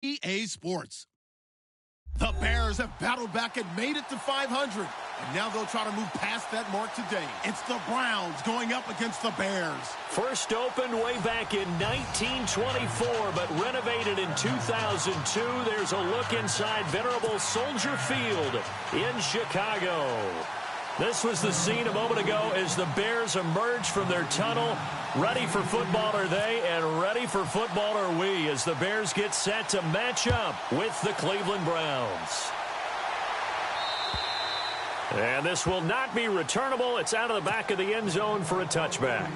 EA Sports. The Bears have battled back and made it to 500. And now they'll try to move past that mark today. It's the Browns going up against the Bears. First opened way back in 1924, but renovated in 2002. There's a look inside venerable Soldier Field in Chicago. This was the scene a moment ago as the Bears emerged from their tunnel. Ready for football are they, and ready for football are we, as the Bears get set to match up with the Cleveland Browns. And this will not be returnable. It's out of the back of the end zone for a touchback.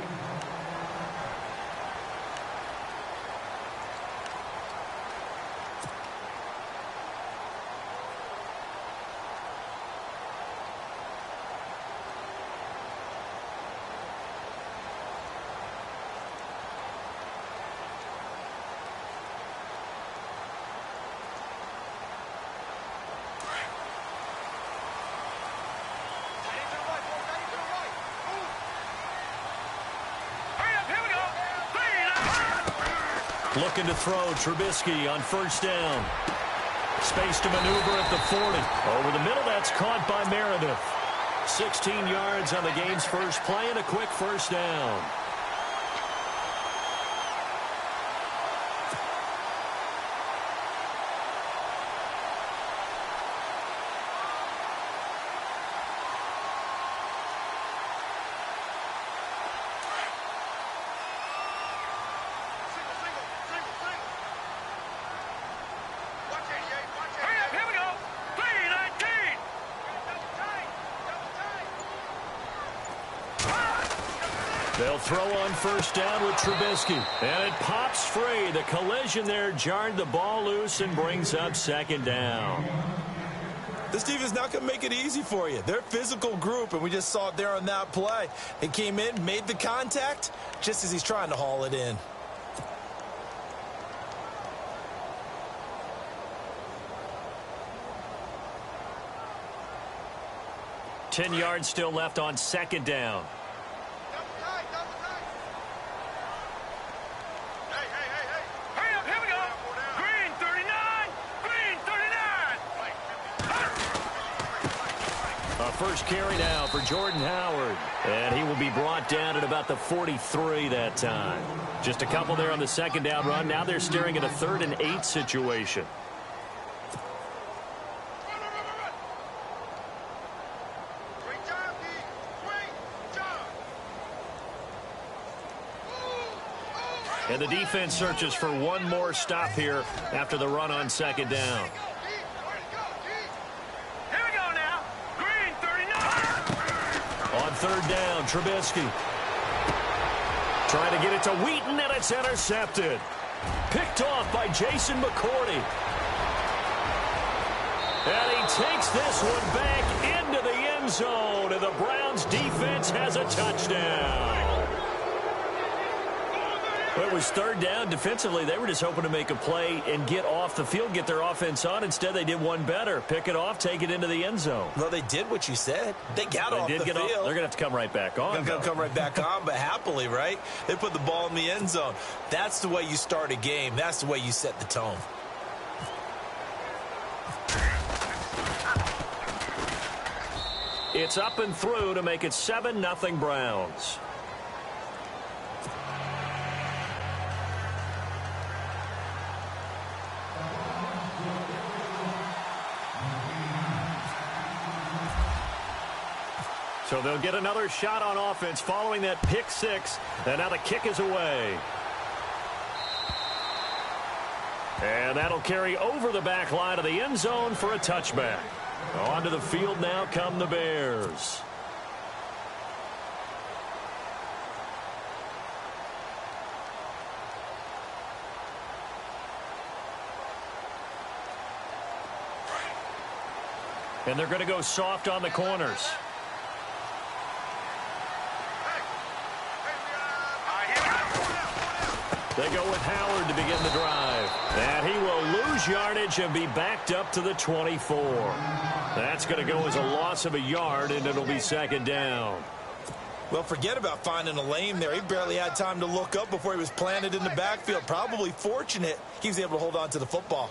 Looking to throw, Trubisky on first down. Space to maneuver at the 40. Over the middle, that's caught by Meredith. 16 yards on the game's first play and a quick first down. They'll throw on first down with Trubisky. And it pops free. The collision there jarred the ball loose and brings up second down. This defense is not going to make it easy for you. They're a physical group, and we just saw it there on that play. They came in, made the contact, just as he's trying to haul it in. Ten yards still left on second down. First carry now for Jordan Howard. And he will be brought down at about the 43 that time. Just a couple there on the second down run. Now they're staring at a 3rd and 8 situation. And the defense searches for one more stop here after the run on second down. On third down, Trubisky. Trying to get it to Wheaton, and it's intercepted. Picked off by Jason McCourty. And he takes this one back into the end zone, and the Browns defense has a touchdown. Well, it was third down. Defensively, they were just hoping to make a play and get off the field, get their offense on. Instead, they did one better. Pick it off, take it into the end zone. Well, they did what you said. They got off the field. They're going to have to come right back on. They're going to come right back on, but happily, right? They put the ball in the end zone. That's the way you start a game. That's the way you set the tone. It's up and through to make it 7-0 Browns. So they'll get another shot on offense following that pick six. And now the kick is away. And that'll carry over the back line of the end zone for a touchback. Onto the field now come the Bears. And they're going to go soft on the corners. They go with Howard to begin the drive. And he will lose yardage and be backed up to the 24. That's going to go as a loss of a yard, and it'll be second down. Well, forget about finding a lane there. He barely had time to look up before he was planted in the backfield. Probably fortunate he was able to hold on to the football.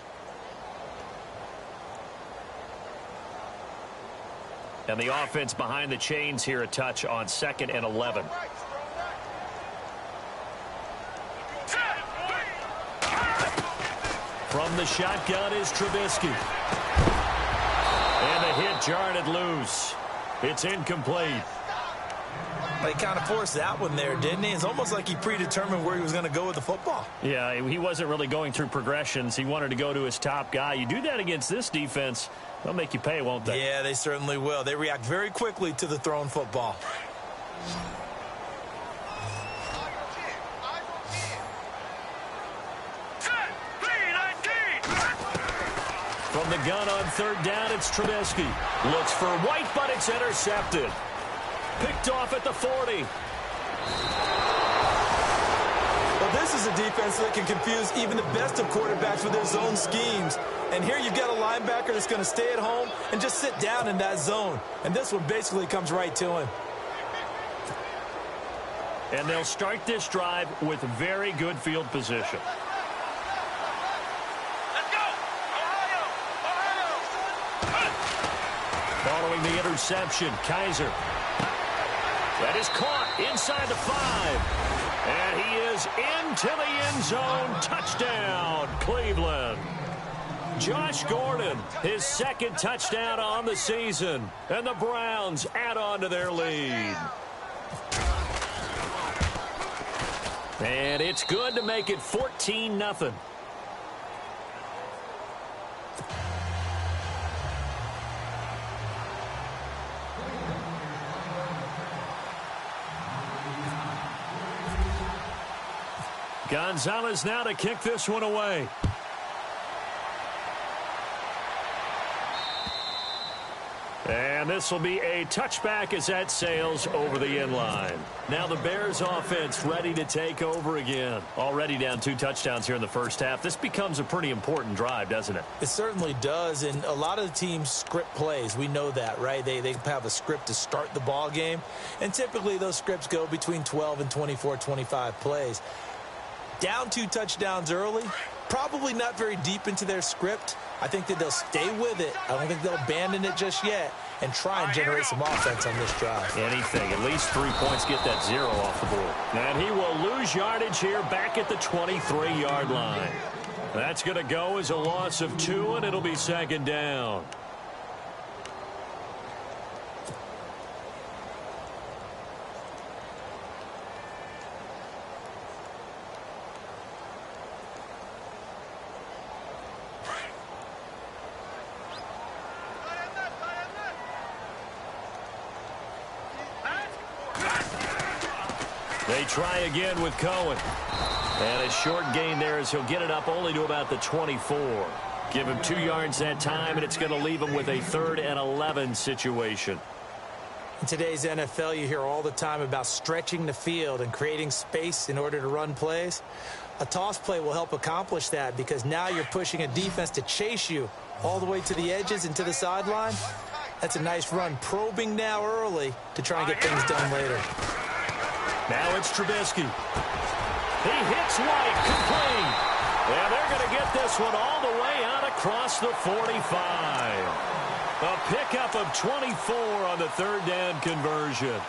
And the offense behind the chains here, a touch on 2nd and 11. From the shotgun is Trubisky. And the hit jarred it loose. It's incomplete. He kind of forced that one there, didn't he? It's almost like he predetermined where he was going to go with the football. Yeah, he wasn't really going through progressions. He wanted to go to his top guy. You do that against this defense, they'll make you pay, won't they? Yeah, they certainly will. They react very quickly to the thrown football. From the gun on 3rd down, it's Trubisky. Looks for White, but it's intercepted. Picked off at the 40. Well, this is a defense that can confuse even the best of quarterbacks with their zone schemes. And here you've got a linebacker that's going to stay at home and just sit down in that zone. And this one basically comes right to him. And they'll start this drive with very good field position. Following the interception, Kaiser. That is caught inside the 5. And he is into the end zone. Touchdown, Cleveland. Josh Gordon, his 2nd touchdown on the season. And the Browns add on to their lead. And it's good to make it 14-0. Gonzalez now to kick this one away. And this will be a touchback as that sails over the end line. Now the Bears offense ready to take over again. Already down 2 touchdowns here in the first half. This becomes a pretty important drive, doesn't it? It certainly does, and a lot of the teams script plays. We know that, right? They have a script to start the ball game, and typically those scripts go between 12 and 24, 25 plays. Down 2 touchdowns early, probably not very deep into their script. I think that they'll stay with it. I don't think they'll abandon it just yet and try and generate some offense on this drive. Anything. At least 3 points, get that 0 off the board. And he will lose yardage here back at the 23-yard line. That's going to go as a loss of 2, and it'll be 2nd down. They try again with Cohen. And a short gain there as he'll get it up only to about the 24. Give him 2 yards that time, and it's going to leave him with a 3rd and 11 situation. In today's NFL, you hear all the time about stretching the field and creating space in order to run plays. A toss play will help accomplish that because now you're pushing a defense to chase you all the way to the edges and to the sideline. That's a nice run, probing now early to try and get things done later. Now it's Trubisky. He hits White, complete. And they're going to get this one all the way out across the 45. A pickup of 24 on the 3rd down conversion.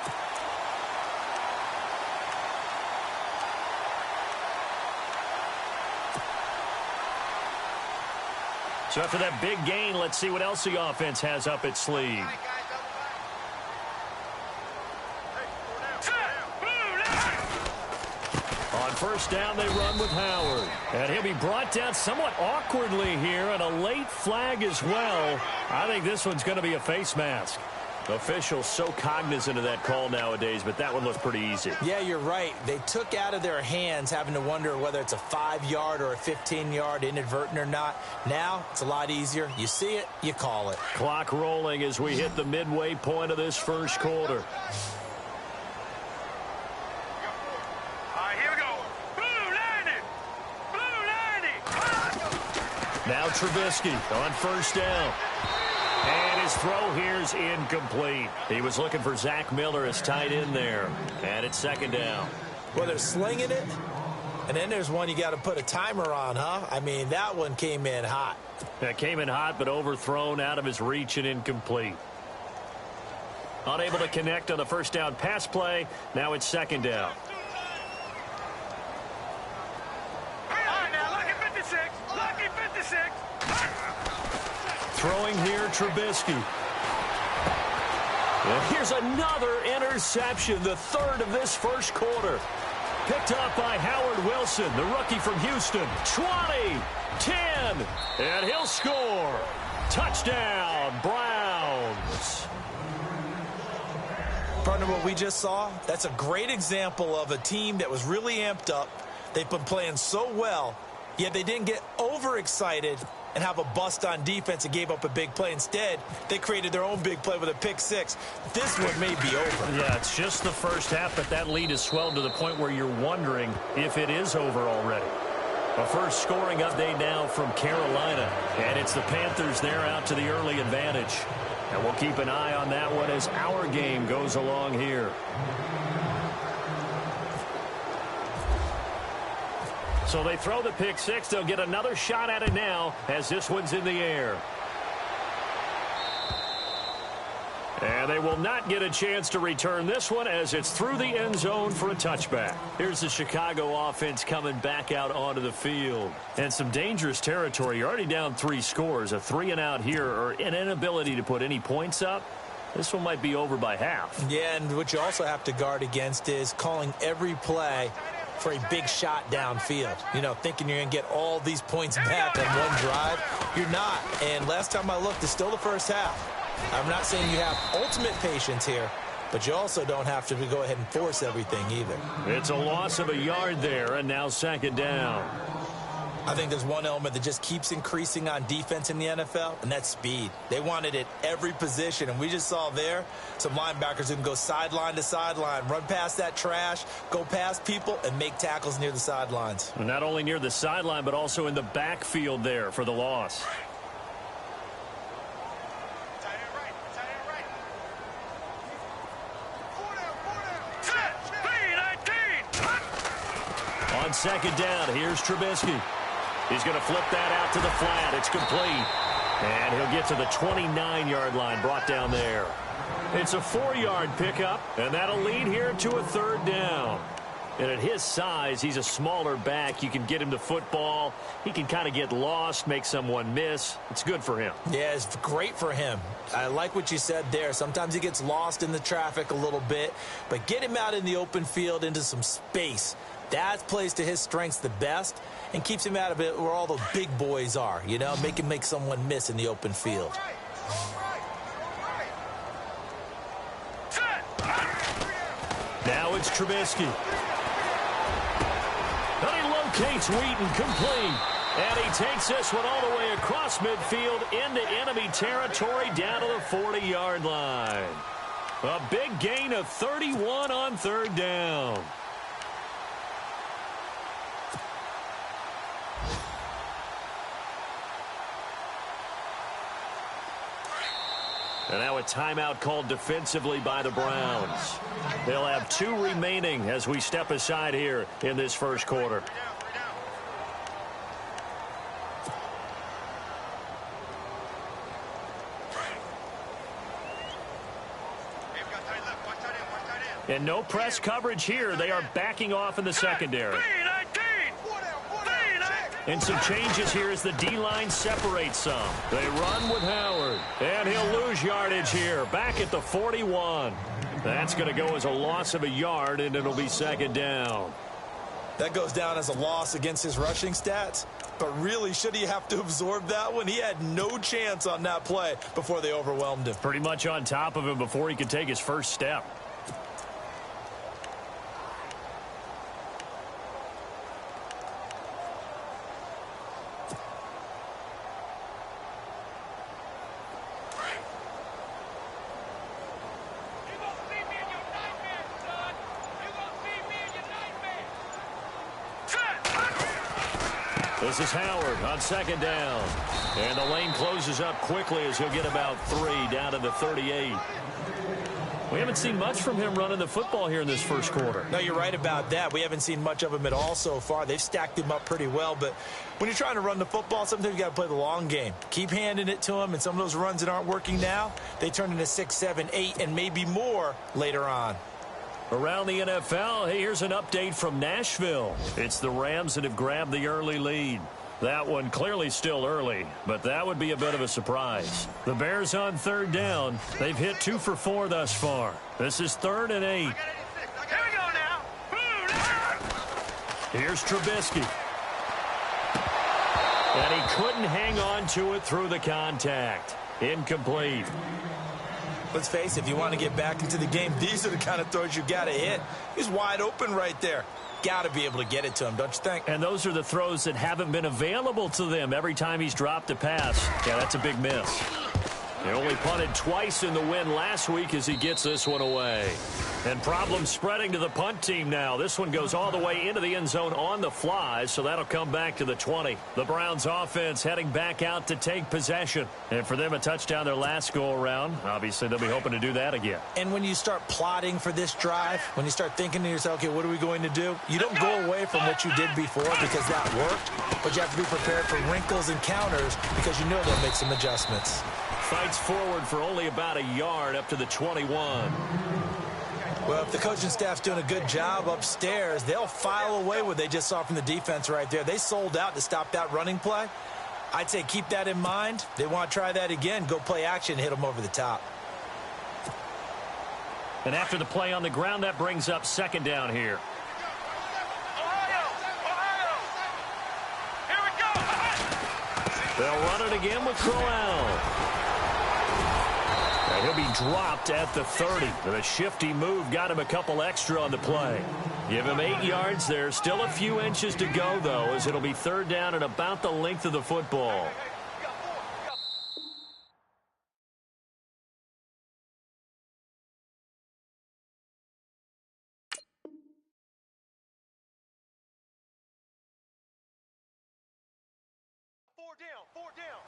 So after that big gain, let's see what else the offense has up its sleeve. On 1st down, they run with Howard. And he'll be brought down somewhat awkwardly here, and a late flag as well. I think this one's going to be a face mask. Officials so cognizant of that call nowadays, but that one looked pretty easy. Yeah, you're right. They took out of their hands having to wonder whether it's a 5-yard or a 15-yard, inadvertent or not. Now, it's a lot easier. You see it, you call it. Clock rolling as we hit the midway point of this first quarter. Now Trubisky on 1st down. And His throw here's incomplete. He was looking for Zach Miller as tight end there. And it's second down. Well, they're slinging it. And then there's one you got to put a timer on, huh? I mean, that one came in hot. That came in hot, but overthrown, out of his reach, and incomplete. Unable to connect on the first down pass play. Now it's second down. Throwing here, Trubisky. And here's another interception, the third of this first quarter. Picked up by Howard Wilson, the rookie from Houston. 20, 10, and he'll score. Touchdown, Browns. Partner, what we just saw, that's a great example of a team that was really amped up. They've been playing so well, yet they didn't get overexcited and have a bust on defense and gave up a big play. Instead, they created their own big play with a pick six. This one may be over. Yeah, it's just the first half, but that lead has swelled to the point where you're wondering if it is over already. A first scoring update now from Carolina, and it's the Panthers there out to the early advantage. And we'll keep an eye on that one as our game goes along here. So they throw the pick six. They'll get another shot at it now as this one's in the air. And they will not get a chance to return this one as it's through the end zone for a touchback. Here's the Chicago offense coming back out onto the field. And some dangerous territory. You're already down 3 scores. A 3-and-out here, or an inability to put any points up. This one might be over by half. Yeah, and what you also have to guard against is calling every play for a big shot downfield. You know, thinking you're going to get all these points back on one drive. You're not. And last time I looked, it's still the first half. I'm not saying you have ultimate patience here, but you also don't have to go ahead and force everything either. It's a loss of a yard there, and now second down. I think there's one element that just keeps increasing on defense in the NFL, and that's speed. They want it at every position, and we just saw there some linebackers who can go sideline to sideline, run past that trash, go past people, and make tackles near the sidelines. And not only near the sideline, but also in the backfield there for the loss. On second down, here's Trubisky. He's going to flip that out to the flat. It's complete. And he'll get to the 29-yard line, brought down there. It's a 4-yard pickup, and that'll lead here to a third down. And at his size, he's a smaller back. You can get him the football. He can kind of get lost, make someone miss. It's good for him. Yeah, it's great for him. I like what you said there. Sometimes he gets lost in the traffic a little bit, but get him out in the open field into some space. That plays to his strengths the best and keeps him out of it where all the big boys are, you know, make him make someone miss in the open field. Now it's Trubisky. And he locates Wheaton, complete. And he takes this one all the way across midfield into enemy territory down to the 40-yard line. A big gain of 31 on third down. And now a timeout called defensively by the Browns. They'll have 2 remaining as we step aside here in this first quarter. And no press coverage here. They are backing off in the secondary. And some changes here as the D-line separates some. They run with Howard. And he'll lose yardage here. Back at the 41. That's going to go as a loss of a yard, and it'll be second down. That goes down as a loss against his rushing stats. But really, should he have to absorb that one? He had no chance on that play before they overwhelmed him. Pretty much on top of him before he could take his first step. This is Howard on second down. And the lane closes up quickly as he'll get about 3 down to the 38. We haven't seen much from him running the football here in this first quarter. No, you're right about that. We haven't seen much of him at all so far. They've stacked him up pretty well, but when you're trying to run the football, sometimes you got to play the long game. Keep handing it to him, and some of those runs that aren't working now, they turn into 6, 7, 8, and maybe more later on. Around the NFL, hey, here's an update from Nashville. It's the Rams that have grabbed the early lead. That one clearly still early, but that would be a bit of a surprise. The Bears on third down. They've hit 2 for 4 thus far. This is 3rd and 8. Here we go now. Here's Trubisky. And he couldn't hang on to it through the contact. Incomplete. Let's face it, if you want to get back into the game, these are the kind of throws you got to hit. He's wide open right there. Got to be able to get it to him, don't you think? And those are the throws that haven't been available to them every time he's dropped a pass. Yeah, that's a big miss. He only punted twice in the win last week as he gets this one away. And problems spreading to the punt team now. This one goes all the way into the end zone on the fly, so that'll come back to the 20. The Browns offense heading back out to take possession. And for them, a touchdown their last go-around. Obviously, they'll be hoping to do that again. And when you start plotting for this drive, when you start thinking to yourself, okay, what are we going to do? You don't go away from what you did before because that worked, but you have to be prepared for wrinkles and counters because you know they'll make some adjustments. Fights forward for only about a yard up to the 21. Well, if the coaching staff's doing a good job upstairs, they'll file away what they just saw from the defense right there. They sold out to stop that running play. I'd say keep that in mind. They want to try that again. Go play action, hit them over the top. And after the play on the ground, that brings up second down here. Here we go. They'll run it again with Crowell. And he'll be dropped at the 30. And a shifty move got him a couple extra on the play. Give him 8 yards there. Still a few inches to go, though, as it'll be third down and about the length of the football. Four down.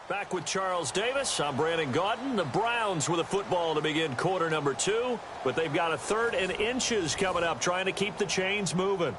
Back with Charles Davis. I'm Brandon Gaudin. The Browns with a football to begin quarter number 2. But they've got a 3rd and inches coming up, trying to keep the chains moving.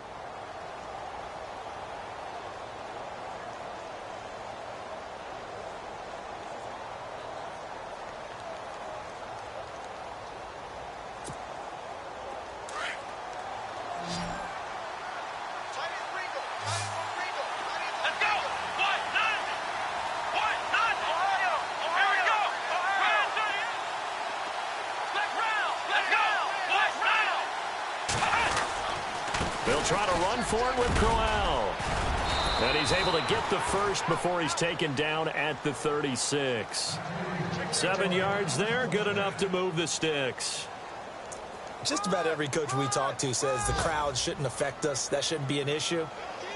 They'll try to run for it with Crowell. And he's able to get the first before he's taken down at the 36. 7 yards there, good enough to move the sticks. Just about every coach we talk to says the crowd shouldn't affect us. That shouldn't be an issue.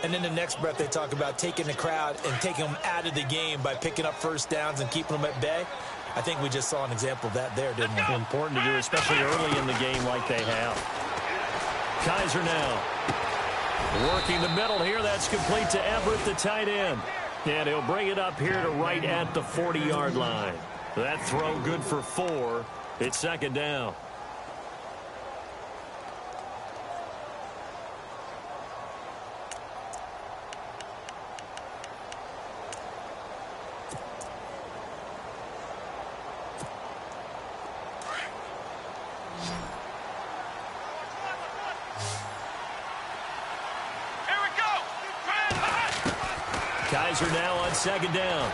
And in the next breath, they talk about taking the crowd and taking them out of the game by picking up first downs and keeping them at bay. I think we just saw an example of that there, didn't we? Important to do, especially early in the game like they have. Kaiser now working the middle here. That's complete to Everett, the tight end. And he'll bring it up here to right at the 40-yard line. That throw good for 4. It's second down. Kaiser now on second down.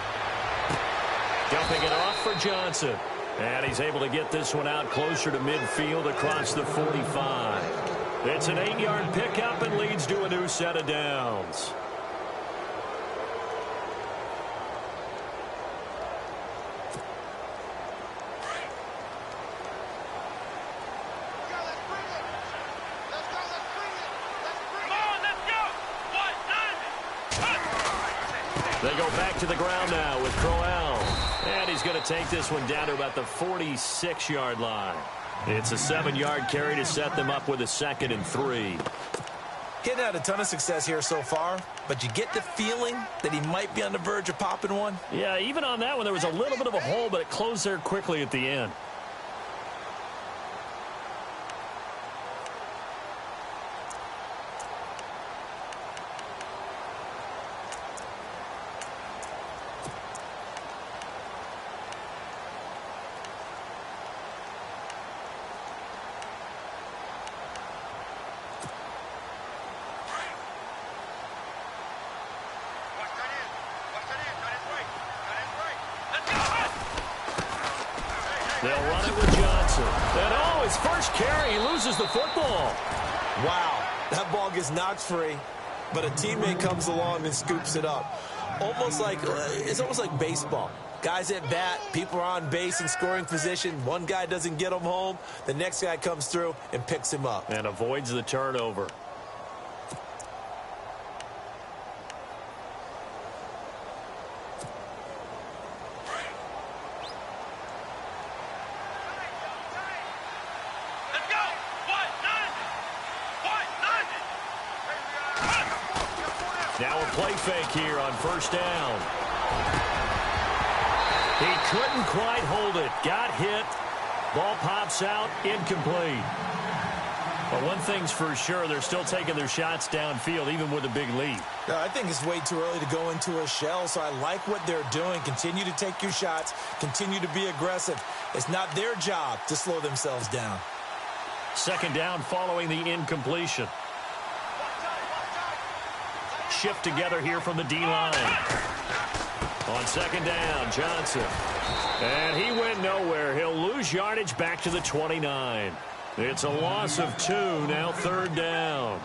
Dumping it off for Johnson. And he's able to get this one out closer to midfield across the 45. It's an 8-yard pickup and leads to a new set of downs. They go back to the ground now with Crowell. And he's going to take this one down to about the 46-yard line. It's a 7-yard carry to set them up with a 2nd and 3. He hadn't had a ton of success here so far, but you get the feeling that he might be on the verge of popping one. Yeah, even on that one, there was a little bit of a hole, but it closed there quickly at the end. They'll run it with Johnson. And oh, his first carry, he loses the football. Wow, that ball gets knocked free, but a teammate comes along and scoops it up. It's almost like baseball. Guys at bat, people are on base in scoring position. One guy doesn't get him home. The next guy comes through and picks him up. And avoids the turnover. Now a play fake here on first down. He couldn't quite hold it. Got hit. Ball pops out. Incomplete. But one thing's for sure, they're still taking their shots downfield, even with a big lead. I think it's way too early to go into a shell, so I like what they're doing. Continue to take your shots. Continue to be aggressive. It's not their job to slow themselves down. Second down following the incompletion. Shift together here from the D-line. On second down, Johnson. And he went nowhere. He'll lose yardage back to the 29. It's a loss of 2, now third down.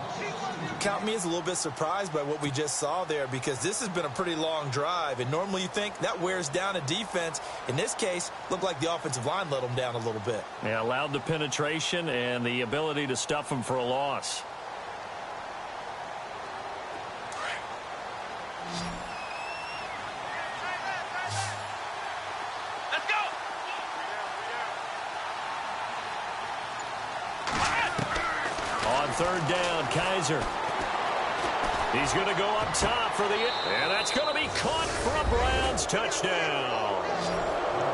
Count me as a little bit surprised by what we just saw there, because this has been a pretty long drive, and normally you think that wears down a defense. In this case, looked like the offensive line let them down a little bit. Yeah, allowed the penetration and the ability to stuff them for a loss. Third down, Kaiser. He's going to go up top for the... And that's going to be caught for a Browns touchdown.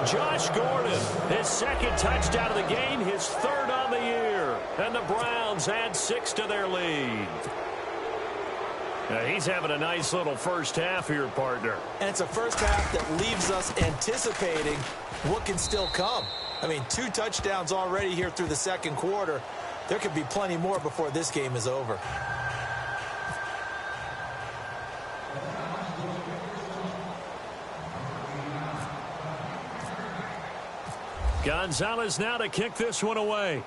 Josh Gordon, his second touchdown of the game, his third on the year. And the Browns add 6 to their lead. Now, he's having a nice little first half here, partner. And it's a first half that leaves us anticipating what can still come. I mean, 2 touchdowns already here through the second quarter. There could be plenty more before this game is over. Gonzalez now to kick this one away.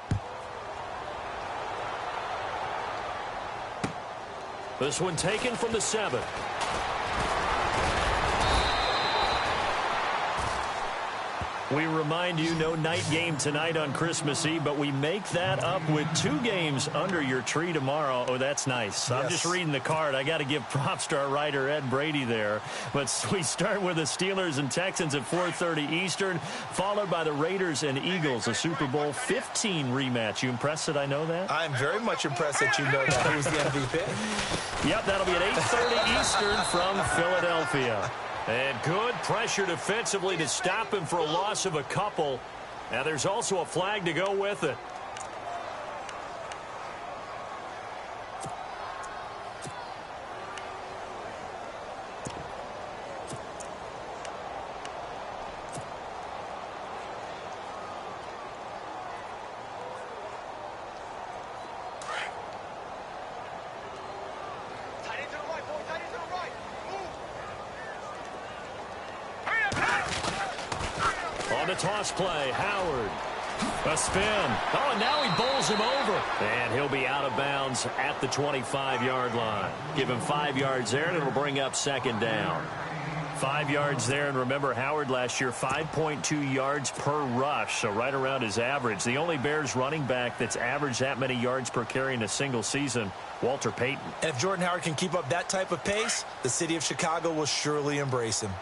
This one taken from the 7. We remind you, no night game tonight on Christmas Eve, but we make that up with 2 games under your tree tomorrow. Oh, that's nice. Yes. I'm just reading the card. I got to give props to our writer, Ed Brady, there. But we start with the Steelers and Texans at 4:30 Eastern, followed by the Raiders and Eagles, a Super Bowl 15 rematch. You impressed that I know that? I'm very much impressed that you know that. Who's the MVP? Yep, that'll be at 8:30 Eastern from Philadelphia. And good pressure defensively to stop him for a loss of a couple. Now there's also a flag to go with it. Toss play, Howard. A spin. Oh, and now he bowls him over. And he'll be out of bounds at the 25-yard line. Give him 5 yards there, and it'll bring up second down. 5 yards there, and remember, Howard last year, 5.2 yards per rush, so right around his average. The only Bears running back that's averaged that many yards per carry in a single season, Walter Payton. And if Jordan Howard can keep up that type of pace, the city of Chicago will surely embrace him.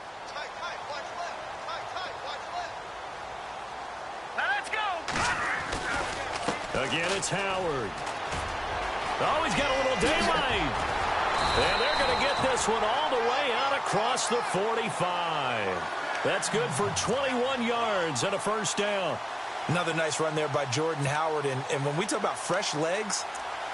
Again, it's Howard. Oh, he's got a little daylight. And they're going to get this one all the way out across the 45. That's good for 21 yards and a first down. Another nice run there by Jordan Howard. And when we talk about fresh legs,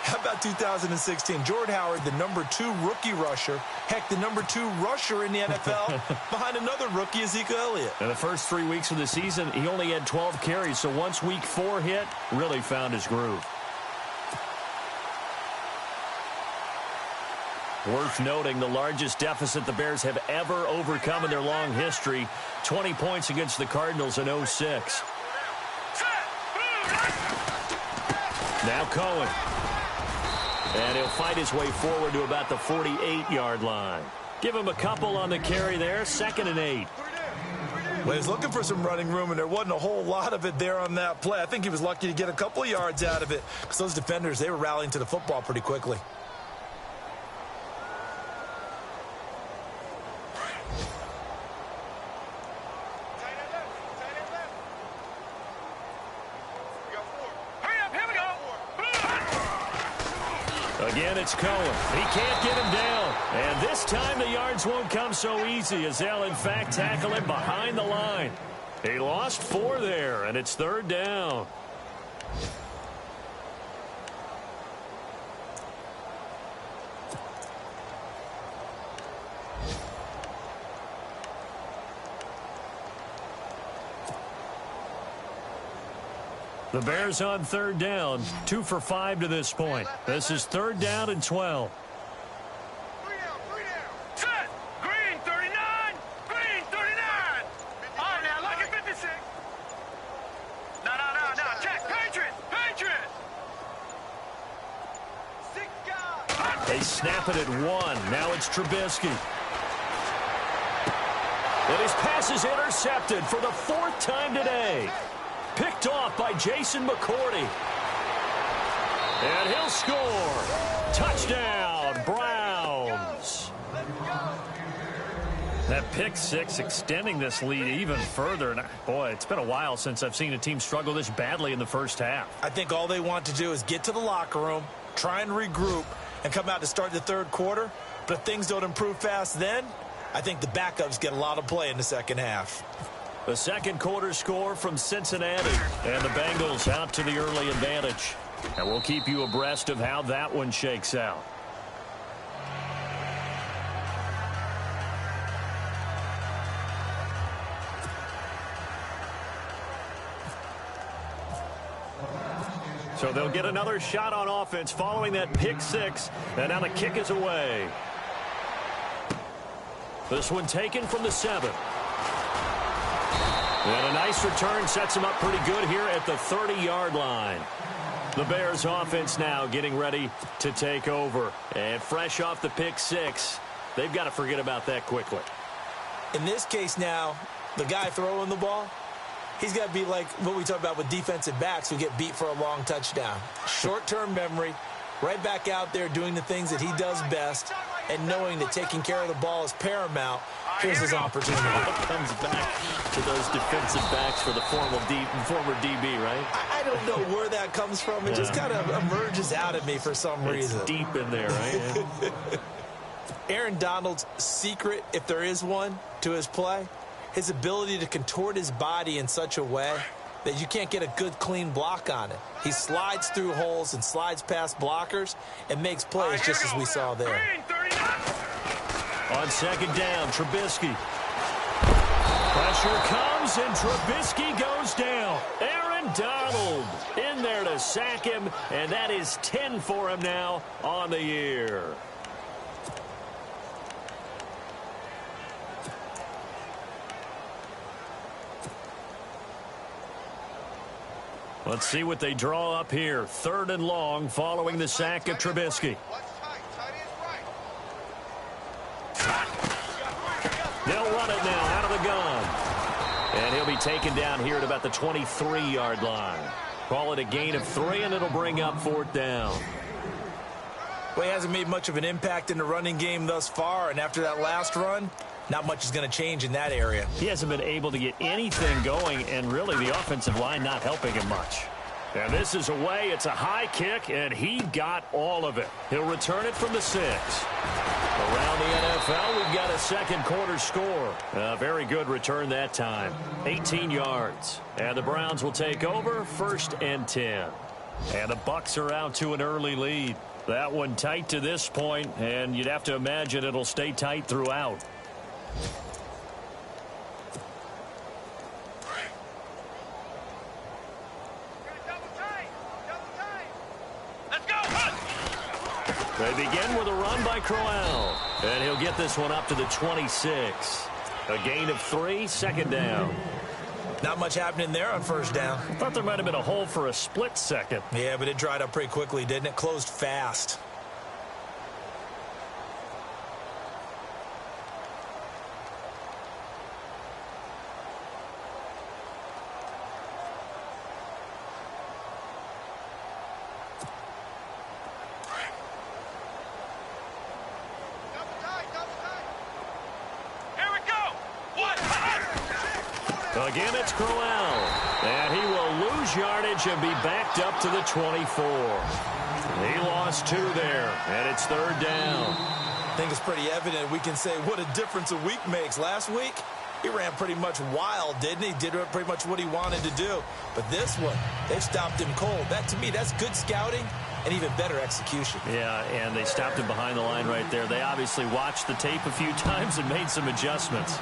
how about 2016? Jordan Howard, the #2 rookie rusher. Heck, the #2 rusher in the NFL behind another rookie, Ezekiel Elliott. In the first 3 weeks of the season, he only had 12 carries. So once week 4 hit, really found his groove. Worth noting, the largest deficit the Bears have ever overcome in their long history, 20 points against the Cardinals in 06. Now Cohen. And he'll fight his way forward to about the 48-yard line. Give him a couple on the carry there, 2nd and 8. Well, he was looking for some running room, and there wasn't a whole lot of it there on that play. I think he was lucky to get a couple of yards out of it because those defenders, they were rallying to the football pretty quickly. Again, it's Cohen. He can't get him down. And this time the yards won't come so easy as they'll, in fact, tackle him behind the line. He lost 4 there, and it's 3rd down. The Bears on 3rd down, 2 for 5 to this point. This is 3rd down and 12. 3 down. Set. Green 39. Green 39. All right, now look at 56. No. Check. Patriot. 6 guys. They snap it at 1. Now it's Trubisky. And his pass is intercepted for the 4th time today. Picked off by Jason McCourty. And he'll score. Touchdown, Browns. That pick 6 extending this lead even further. And boy, it's been a while since I've seen a team struggle this badly in the first half. I think all they want to do is get to the locker room, try and regroup, and come out to start the 3rd quarter. But if things don't improve fast then, I think the backups get a lot of play in the second half. The 2nd quarter score from Cincinnati. And the Bengals out to the early advantage. And we'll keep you abreast of how that one shakes out. So they'll get another shot on offense following that pick 6. And now the kick is away. This one taken from the 7. And a nice return sets him up pretty good here at the 30-yard line. The Bears offense now getting ready to take over. And fresh off the pick 6, they've got to forget about that quickly. In this case now, the guy throwing the ball, he's got to be like what we talk about with defensive backs who get beat for a long touchdown. Short-term memory, right back out there doing the things that he does best, and knowing that taking care of the ball is paramount. Here's his opportunity. Comes back to those defensive backs for the former DB, right? I don't know where that comes from. It just kind of emerges out of me for some reason. It's deep in there, right? Aaron Donald's secret, if there is one, to his play, his ability to contort his body in such a way that you can't get a good, clean block on it. He slides through holes and slides past blockers and makes plays just as we saw there. On 2nd down, Trubisky. Pressure comes, and Trubisky goes down. Aaron Donald in there to sack him, and that is 10 for him now on the year. Let's see what they draw up here. 3rd and long following the sack of Trubisky. They'll run it now out of the gun. And he'll be taken down here at about the 23-yard line. Call it a gain of 3, and it'll bring up 4th down. Well, he hasn't made much of an impact in the running game thus far, and after that last run, not much is going to change in that area. He hasn't been able to get anything going, and really the offensive line not helping him much. And this is away. It's a high kick, and he got all of it. He'll return it from the 6. Around the NFL, we've got a second quarter score. A very good return that time. 18 yards. And the Browns will take over 1st and 10. And the Bucs are out to an early lead. That one tight to this point, and you'd have to imagine it'll stay tight throughout. They begin with a run by Crowell. And he'll get this one up to the 26. A gain of 3, 2nd down. Not much happening there on 1st down. Thought there might have been a hole for a split second. Yeah, but it dried up pretty quickly, didn't it? Closed fast. Again, it's Crowell. And he will lose yardage and be backed up to the 24. He lost 2 there, and it's 3rd down. I think it's pretty evident. We can say what a difference a week makes. Last week, he ran pretty much wild, didn't he? Did pretty much what he wanted to do. But this one, they've stopped him cold. That, to me, that's good scouting and even better execution. Yeah, and they stopped him behind the line right there. They obviously watched the tape a few times and made some adjustments.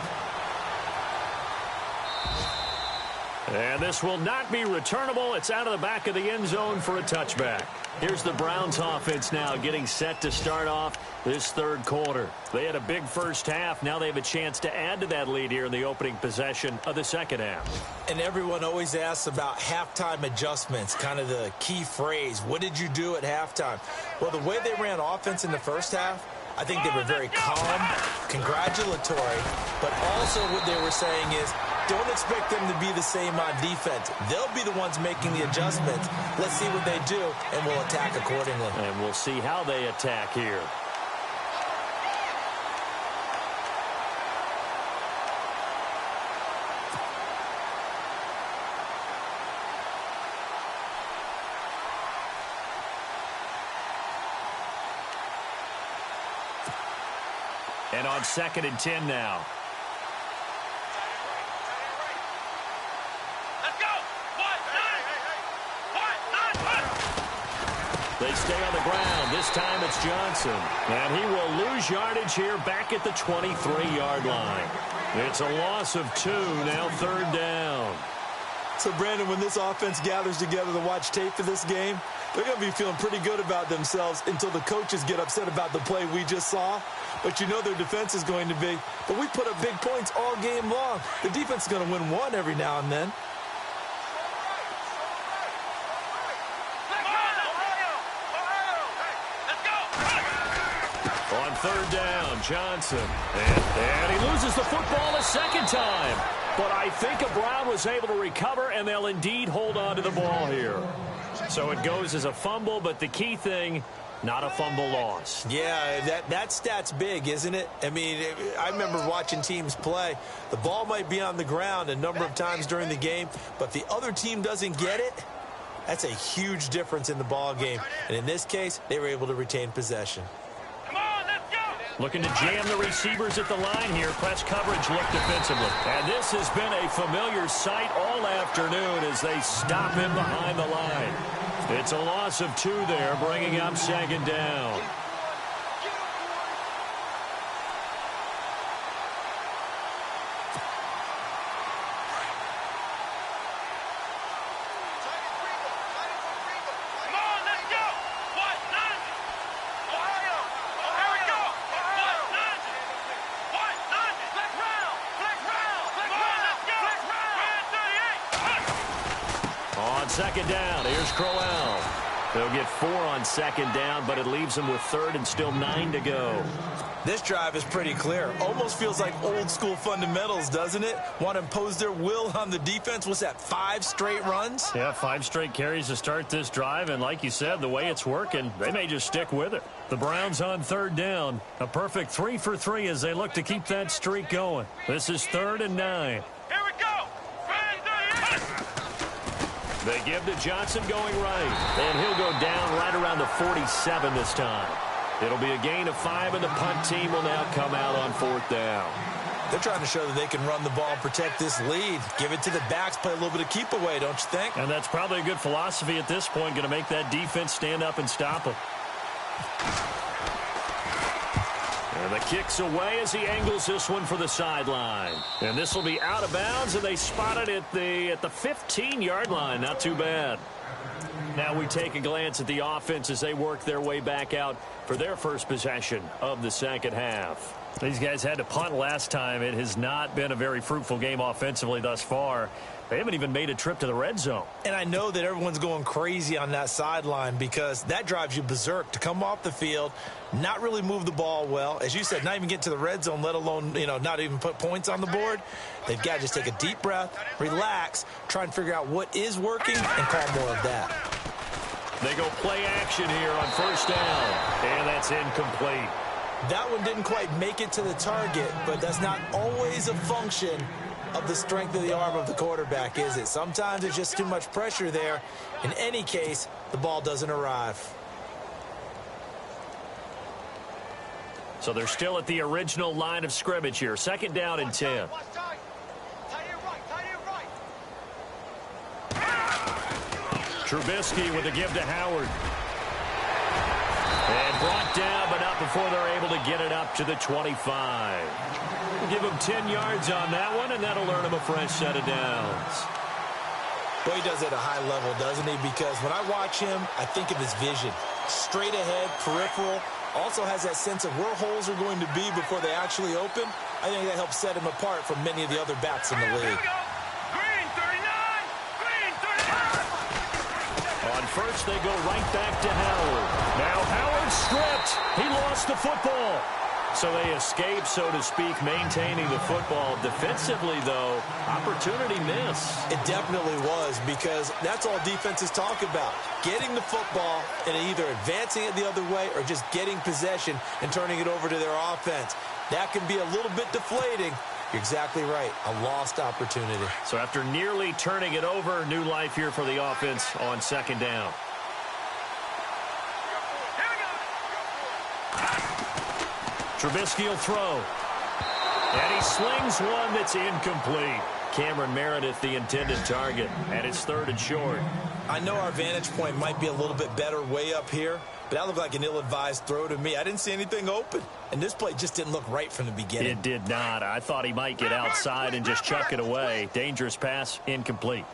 And this will not be returnable. It's out of the back of the end zone for a touchback. Here's the Browns offense now getting set to start off this 3rd quarter. They had a big first half. Now they have a chance to add to that lead here in the opening possession of the 2nd half. And everyone always asks about halftime adjustments, kind of the key phrase. What did you do at halftime? Well, the way they ran offense in the first half, I think they were very calm, congratulatory, but also what they were saying is, don't expect them to be the same on defense. They'll be the ones making the adjustments. Let's see what they do, and we'll attack accordingly. And we'll see how they attack here. And on 2nd and 10 now. They stay on the ground. This time it's Johnson. And he will lose yardage here back at the 23-yard line. It's a loss of 2, now 3rd down. So, Brandon, when this offense gathers together to watch tape for this game, they're going to be feeling pretty good about themselves until the coaches get upset about the play we just saw. But you know their defense is going to be. But we put up big points all game long. The defense is going to win one every now and then. On 3rd down, Johnson. And he loses the football a 2nd time. But I think a Brown was able to recover, and they'll indeed hold on to the ball here. So it goes as a fumble, but the key thing, not a fumble loss. Yeah, that stat's big, isn't it? I mean, I remember watching teams play. The ball might be on the ground a number of times during the game, but the other team doesn't get it. That's a huge difference in the ball game. And in this case, they were able to retain possession. Looking to jam the receivers at the line here. Press coverage look defensively. And this has been a familiar sight all afternoon as they stop him behind the line. It's a loss of 2 there, bringing up 2nd down. On 2nd down, here's Crowell. They'll get 4 on 2nd down, but it leaves them with 3rd and still 9 to go. This drive is pretty clear. Almost feels like old school fundamentals, doesn't it? Want to impose their will on the defense. What's that, 5 straight runs? Yeah, 5 straight carries to start this drive, and like you said, the way it's working, they may just stick with it. The Browns on 3rd down. A perfect 3 for 3 as they look to keep that streak going. This is 3rd and 9. Here we go. They give to Johnson going right. And he'll go down right around the 47 this time. It'll be a gain of 5, and the punt team will now come out on 4th down. They're trying to show that they can run the ball and protect this lead. Give it to the backs, play a little bit of keep away, don't you think? And that's probably a good philosophy at this point, going to make that defense stand up and stop them. And the kick's away as he angles this one for the sideline. And this will be out of bounds, and they spot it at the 15-yard line. Not too bad. Now we take a glance at the offense as they work their way back out for their first possession of the second half. These guys had to punt last time. It has not been a very fruitful game offensively thus far. They haven't even made a trip to the red zone. And I know that everyone's going crazy on that sideline because that drives you berserk to come off the field, not really move the ball well. As you said, not even get to the red zone, let alone, not even put points on the board. They've got to just take a deep breath, relax, try and figure out what is working and call more of that. They go play action here on 1st down, and that's incomplete. That one didn't quite make it to the target, but that's not always a function of the strength of the arm of the quarterback, is it? Sometimes there's just too much pressure there. In any case, the ball doesn't arrive. So they're still at the original line of scrimmage here. 2nd down and 10. Trubisky with a give to Howard. And brought down, but not before they're able to get it up to the 25. We'll give him 10 yards on that one, and that'll earn him a fresh set of downs. Boy, he does it at a high level, doesn't he? Because when I watch him, I think of his vision. Straight ahead, peripheral. Also has that sense of where holes are going to be before they actually open. I think that helps set him apart from many of the other backs in the league. On 1st, they go right back to Howard. Now Howard stripped. He lost the football. So they escape, so to speak, maintaining the football. Defensively, though, opportunity miss. It definitely was, because that's all defenses talk about. Getting the football and either advancing it the other way or just getting possession and turning it over to their offense. That can be a little bit deflating. You're exactly right. A lost opportunity. So after nearly turning it over, new life here for the offense on 2nd down. Trubisky will throw. And he slings one that's incomplete. Cameron Meredith, the intended target, and it's 3rd and short. I know our vantage point might be a little bit better way up here, but that looked like an ill-advised throw to me. I didn't see anything open, and this play just didn't look right from the beginning. It did not. I thought he might get outside and just chuck it away. Dangerous pass, incomplete.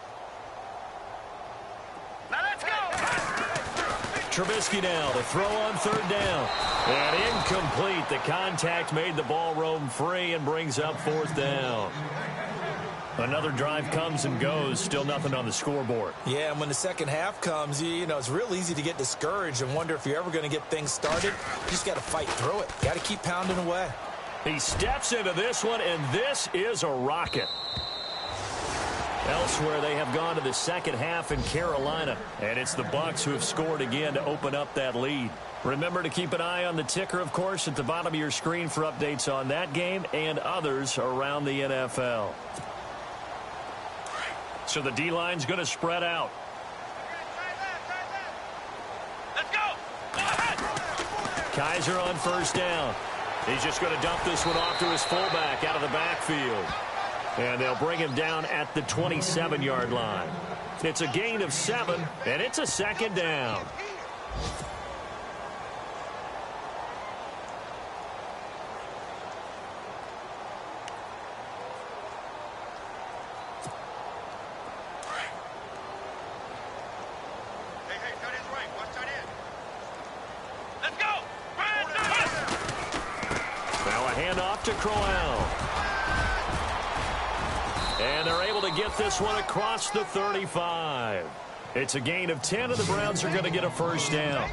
Now let's go. Trubisky now to throw on 3rd down. And incomplete. The contact made the ball roam free and brings up 4th down. Another drive comes and goes. Still nothing on the scoreboard. Yeah, and when the second half comes, it's real easy to get discouraged and wonder if you're ever going to get things started. You just got to fight through it. Got to keep pounding away. He steps into this one, and this is a rocket. Elsewhere, they have gone to the second half in Carolina, and it's the Bucs who have scored again to open up that lead. Remember to keep an eye on the ticker, of course, at the bottom of your screen for updates on that game and others around the NFL. So the D-line's going to spread out. Let's go. Go ahead. Kaiser on 1st down. He's just going to dump this one off to his fullback out of the backfield. And they'll bring him down at the 27-yard line. It's a gain of 7, and it's a 2nd down. To Crowell. And they're able to get this one across the 35. It's a gain of 10, and the Browns are going to get a 1st down.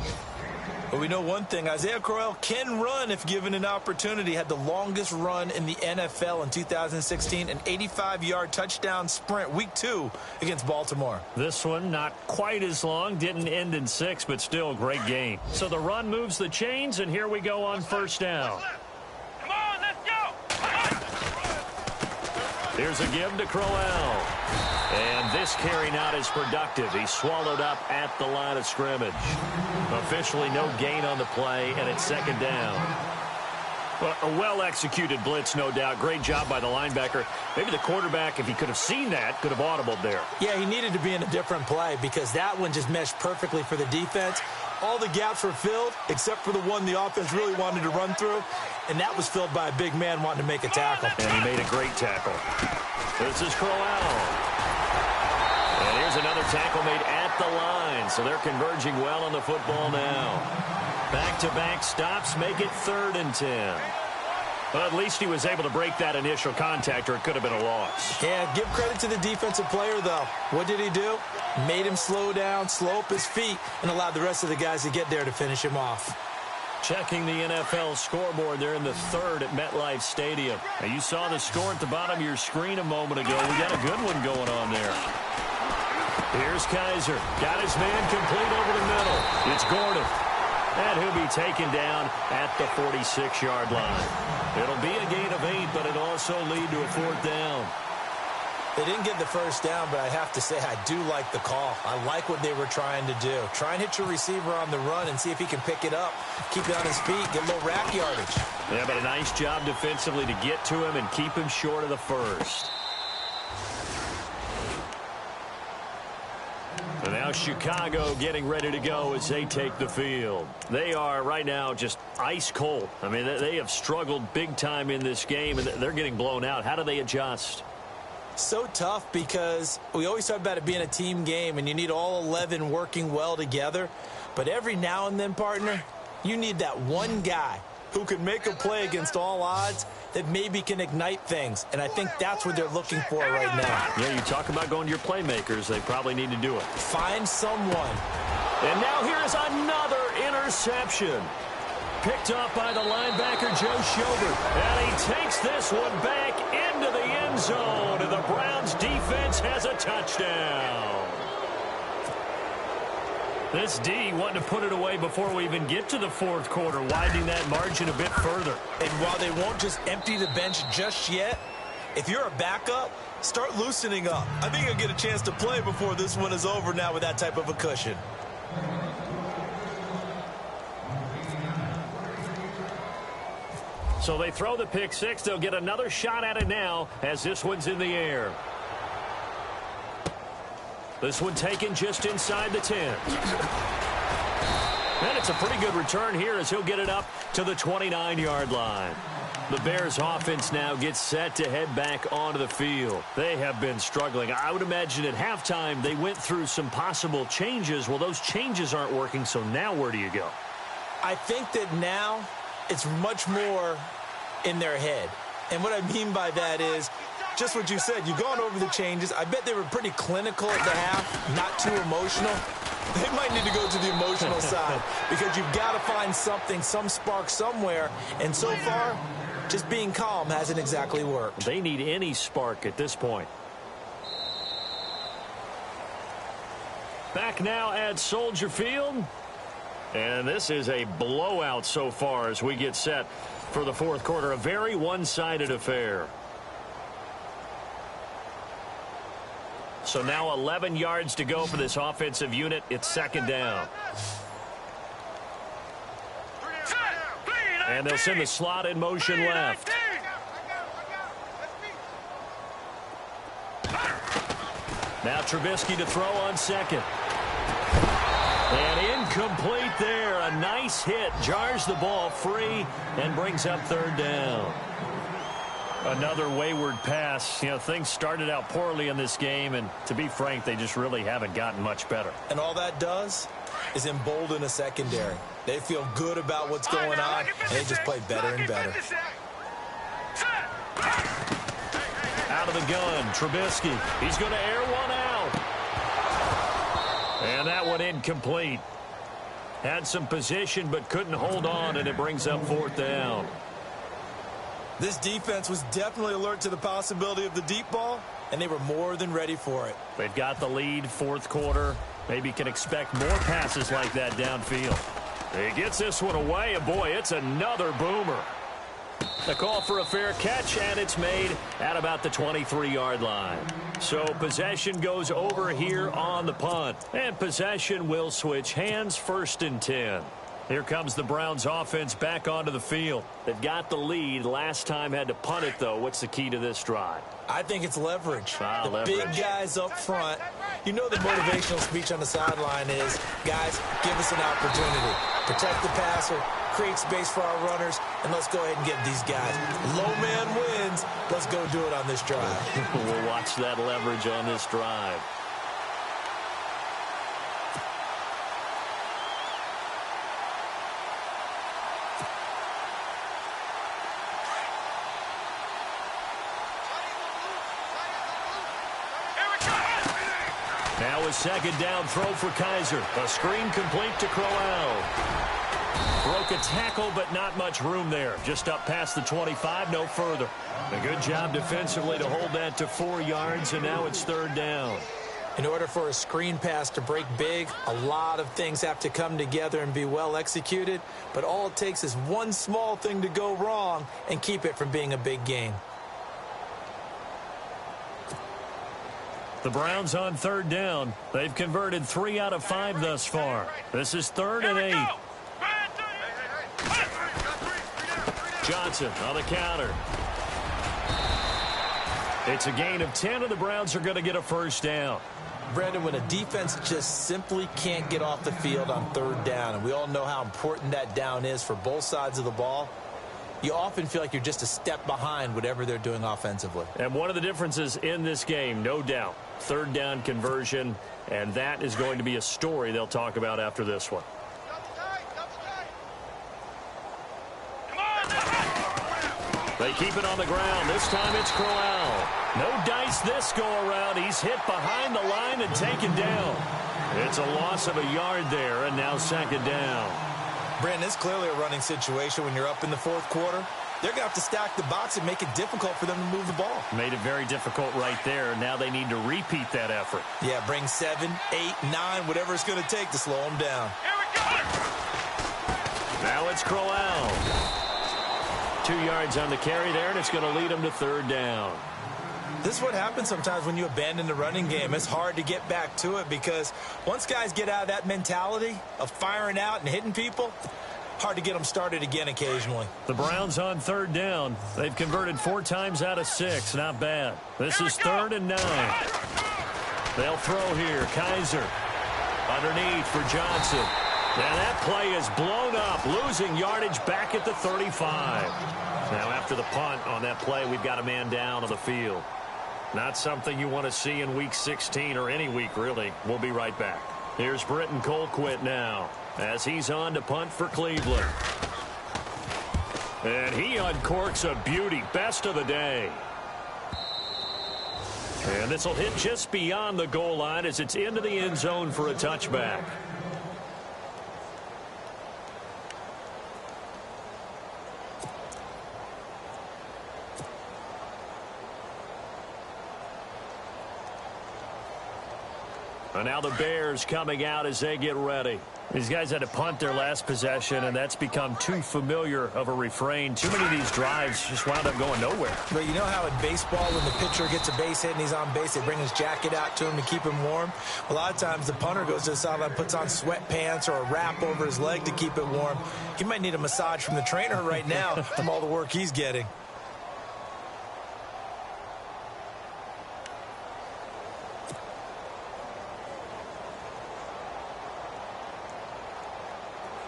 But we know one thing. Isaiah Crowell can run if given an opportunity. Had the longest run in the NFL in 2016, an 85-yard touchdown sprint, week 2 against Baltimore. This one not quite as long, didn't end in 6, but still a great gain. So the run moves the chains, and here we go on 1st down. Here's a give to Crowell. And this carry not as productive. He's swallowed up at the line of scrimmage. Officially no gain on the play, and it's second down. Well, a well-executed blitz, no doubt. Great job by the linebacker. Maybe the quarterback, if he could have seen that, could have audibled there. Yeah, he needed to be in a different play because that one just meshed perfectly for the defense. All the gaps were filled except for the one the offense really wanted to run through, and that was filled by a big man wanting to make a tackle. And he made a great tackle. This is Crowell. And here's another tackle made at the line, so they're converging well on the football now. Back-to-back stops make it 3rd and 10. Well, at least he was able to break that initial contact, or it could have been a loss. Yeah, give credit to the defensive player, though. What did he do? Made him slow down, slow up his feet, and allowed the rest of the guys to get there to finish him off. Checking the NFL scoreboard, they're in the 3rd at MetLife Stadium. Now, you saw the score at the bottom of your screen a moment ago. We got a good one going on there. Here's Kaiser. Got his man complete over the middle. It's Gordon. And he'll be taken down at the 46-yard line. It'll be a gain of 8, but it'll also lead to a 4th down. They didn't get the first down, but I have to say I do like the call. I like what they were trying to do. Try and hit your receiver on the run and see if he can pick it up, keep it on his feet, get a little rack yardage. Yeah, but a nice job defensively to get to him and keep him short of the first. And now Chicago getting ready to go as they take the field. They are right now just ice cold. I mean, they have struggled big time in this game, and they're getting blown out. How do they adjust? So tough because we always talk about it being a team game, and you need all 11 working well together. But every now and then, partner, you need that one guy who can make a play against all odds that maybe can ignite things. And I think that's what they're looking for right now. Yeah, you talk about going to your playmakers. They probably need to do it. Find someone. And now here's another interception. Picked up by the linebacker, Joe Schobert. And he takes this one back into the end zone. And the Browns defense has a touchdown. This D wanting to put it away before we even get to the 4th quarter, widening that margin a bit further. And while they won't just empty the bench just yet, if you're a backup, start loosening up. I think you'll get a chance to play before this one is over now with that type of a cushion. So they throw the pick 6. They'll get another shot at it now as this one's in the air. This one taken just inside the 10. And it's a pretty good return here as he'll get it up to the 29-yard line. The Bears offense now gets set to head back onto the field. They have been struggling. I would imagine at halftime they went through some possible changes. Well, those changes aren't working, so now where do you go? I think that now it's much more in their head. And what I mean by that is just what you said. You've gone over the changes. I bet they were pretty clinical at the half, not too emotional. They might need to go to the emotional side because you've got to find something, some spark somewhere. And so far, just being calm hasn't exactly worked. They need any spark at this point. Back now at Soldier Field. And this is a blowout so far as we get set for the 4th quarter. A very one-sided affair. So now 11 yards to go for this offensive unit. It's 2nd down. And they'll send the slot in motion left. Now Trubisky to throw on 2nd. And incomplete there. A nice hit. Jars the ball free and brings up 3rd down. Another wayward pass. You know, things started out poorly in this game, and to be frank, they just really haven't gotten much better. And all that does is embolden a secondary. They feel good about what's going on, and they just play better and better. Out of the gun, Trubisky. He's going to air one out. And that one incomplete. Had some position, but couldn't hold on, and it brings up 4th down. This defense was definitely alert to the possibility of the deep ball, and they were more than ready for it. They've got the lead, 4th quarter. Maybe can expect more passes like that downfield. He gets this one away, and boy, it's another boomer. A call for a fair catch, and it's made at about the 23-yard line. So possession goes over here on the punt. And possession will switch hands, 1st and 10. Here comes the Browns offense back onto the field. They've got the lead. Last time had to punt it, though. What's the key to this drive? I think it's leverage. Leverage. Big guys up front. You know the motivational speech on the sideline is, guys, give us an opportunity. Protect the passer, create space for our runners, and let's go ahead and get these guys. Low man wins. Let's go do it on this drive. We'll watch that leverage on this drive. Now a 2nd down throw for Kaiser. A screen complete to Crowell. Broke a tackle, but not much room there. Just up past the 25, no further. A good job defensively to hold that to 4 yards, and now it's 3rd down. In order for a screen pass to break big, a lot of things have to come together and be well executed, but all it takes is one small thing to go wrong and keep it from being a big gain. The Browns on 3rd down. They've converted 3 out of 5 thus far. This is 3rd and 8. Johnson on the counter. It's a gain of 10, and the Browns are going to get a 1st down. Brandon, when a defense just simply can't get off the field on 3rd down, and we all know how important that down is for both sides of the ball, you often feel like you're just a step behind whatever they're doing offensively. And one of the differences in this game, no doubt, 3rd down conversion, and that is going to be a story they'll talk about after this one. They keep it on the ground. This time it's Crowell. No dice this go-around. He's hit behind the line and taken down. It's a loss of a yard there, and now 2nd down. Brandon, it's clearly a running situation when you're up in the 4th quarter. They're going to have to stack the box and make it difficult for them to move the ball. Made it very difficult right there. Now they need to repeat that effort. Yeah, bring 7, 8, 9, whatever it's going to take to slow them down. Here we go! Now it's Crowell. 2 yards on the carry there, and it's going to lead them to 3rd down. This is what happens sometimes when you abandon the running game. It's hard to get back to it because once guys get out of that mentality of firing out and hitting people, hard to get them started again occasionally. The Browns on 3rd down. They've converted 4 times out of 6. Not bad. This is 3rd and 9. They'll throw here. Kaiser underneath for Johnson. And that play is blown up, losing yardage back at the 35. Now after the punt on that play, we've got a man down on the field. Not something you want to see in Week 16 or any week, really. We'll be right back. Here's Britton Colquitt now as he's on to punt for Cleveland. And he uncorks a beauty. Best of the day. And this will hit just beyond the goal line as it's into the end zone for a touchback. And now the Bears coming out as they get ready. These guys had to punt their last possession, and that's become too familiar of a refrain. Too many of these drives just wound up going nowhere. But you know how in baseball, when the pitcher gets a base hit and he's on base, they bring his jacket out to him to keep him warm? A lot of times the punter goes to the sideline, puts on sweatpants or a wrap over his leg to keep it warm. He might need a massage from the trainer right now from all the work he's getting.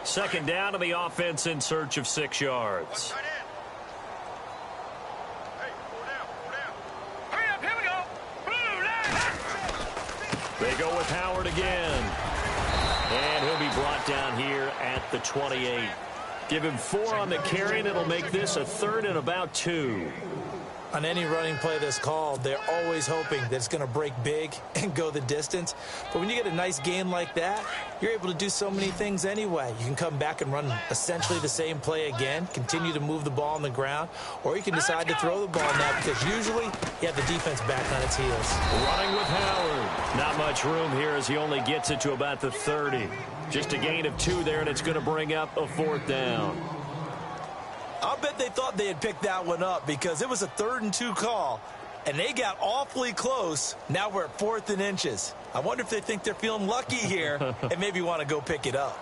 Second down to the offense in search of 6 yards. Hurry up, here we go. Blue line. They go with Howard again. And he'll be brought down here at the 28. Give him 4 on the carry, and it'll make this a 3rd and about 2. On any running play that's called, they're always hoping that it's going to break big and go the distance. But when you get a nice gain like that, you're able to do so many things anyway. You can come back and run essentially the same play again, continue to move the ball on the ground, or you can decide to throw the ball now because usually you have the defense back on its heels. Running with Howard. Not much room here as he only gets it to about the 30. Just a gain of 2 there, and it's going to bring up a 4th down. I'll bet they thought they had picked that one up because it was a 3rd and 2 call, and they got awfully close. Now we're at 4th and inches. I wonder if they think they're feeling lucky here and maybe want to go pick it up.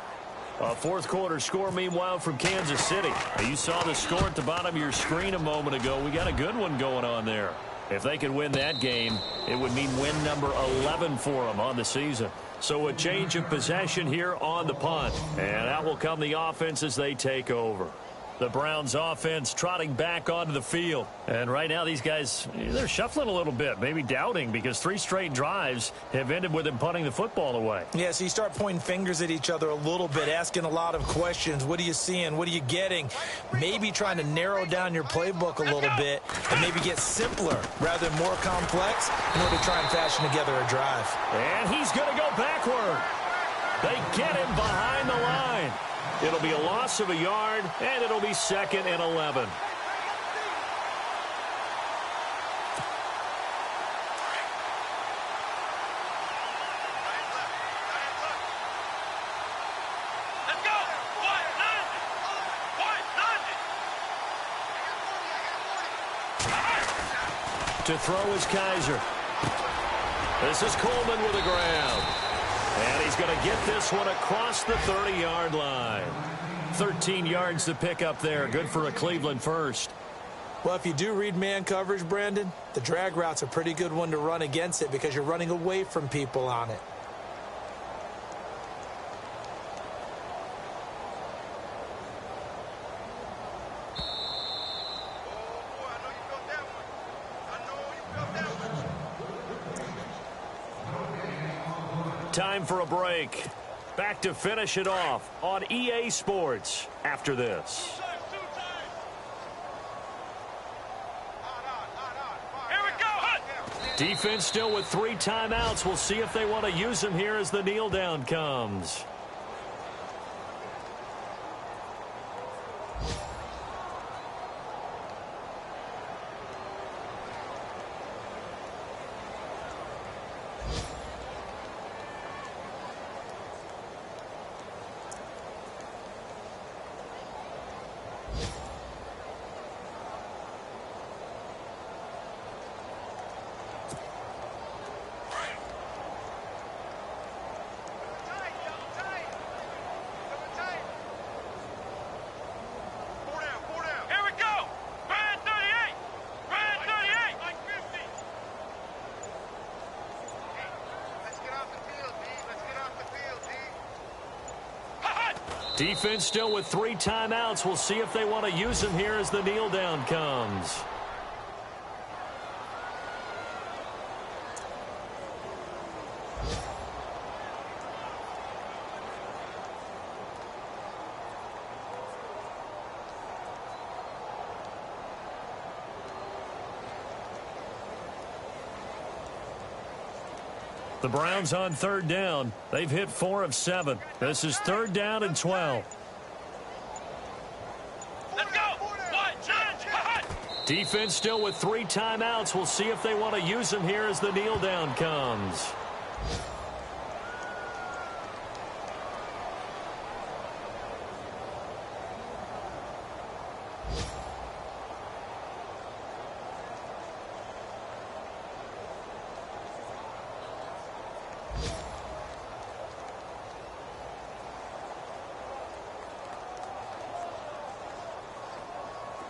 A fourth quarter score, meanwhile, from Kansas City. You saw the score at the bottom of your screen a moment ago. We got a good one going on there. If they could win that game, it would mean win number 11 for them on the season. So a change of possession here on the punt. And out will come the offense as they take over. The Browns offense trotting back onto the field. And right now these guys, they're shuffling a little bit, maybe doubting, because 3 straight drives have ended with them punting the football away. Yeah, so you start pointing fingers at each other a little bit, asking a lot of questions. What are you seeing? What are you getting? Maybe trying to narrow down your playbook a little bit and maybe get simpler rather than more complex in order to try and fashion together a drive. And he's going to go backward. They get him behind the line. It'll be a loss of a yard, and it'll be 2nd and 11. Let's go! To throw is Kaiser. This is Coleman with the ground. And he's going to get this one across the 30-yard line. 13 yards to pick up there. Good for a Cleveland first. Well, if you do read man coverage, Brandon, the drag route's a pretty good one to run against it because you're running away from people on it. Time for a break. Back to finish it off on EA Sports after this. Here we go! Defense still with 3 timeouts. We'll see if they want to use them here as the kneel down comes. Defense still with 3 timeouts. We'll see if they want to use them here as the kneel down comes. The Browns on 3rd down. They've hit 4 of 7. This is 3rd down and 12. Let's go! Defense still with 3 timeouts. We'll see if they want to use them here as the kneel down comes.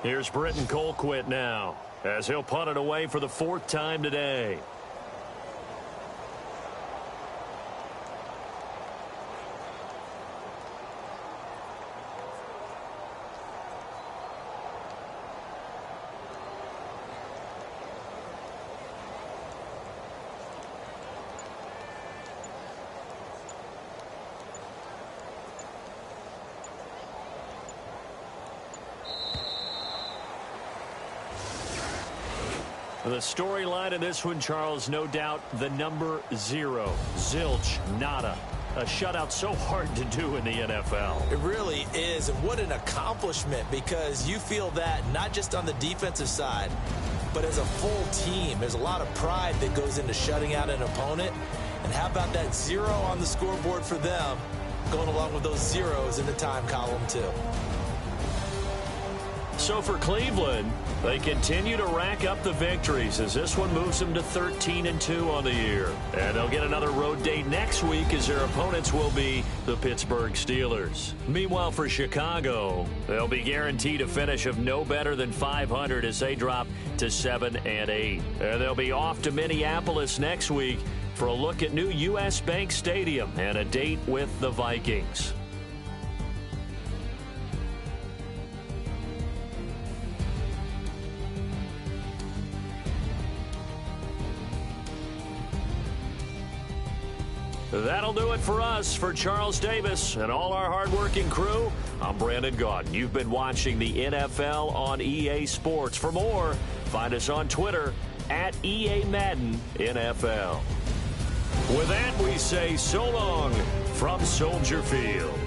Here's Britton Colquitt now, as he'll punt it away for the 4th time today. The storyline of this one, Charles, no doubt the number 0. Zilch, nada. A shutout so hard to do in the NFL. It really is, and what an accomplishment, because you feel that not just on the defensive side, but as a full team. There's a lot of pride that goes into shutting out an opponent. And how about that 0 on the scoreboard for them, going along with those zeros in the time column too. So for Cleveland, they continue to rack up the victories as this one moves them to 13-2 on the year. And they'll get another road date next week as their opponents will be the Pittsburgh Steelers. Meanwhile, for Chicago, they'll be guaranteed a finish of no better than 500 as they drop to 7-8. And they'll be off to Minneapolis next week for a look at new U.S. Bank Stadium and a date with the Vikings. That'll do it for us. For Charles Davis and all our hardworking crew, I'm Brandon Gaudin. You've been watching the NFL on EA Sports. For more, find us on Twitter at EA Madden NFL. With that, we say so long from Soldier Field.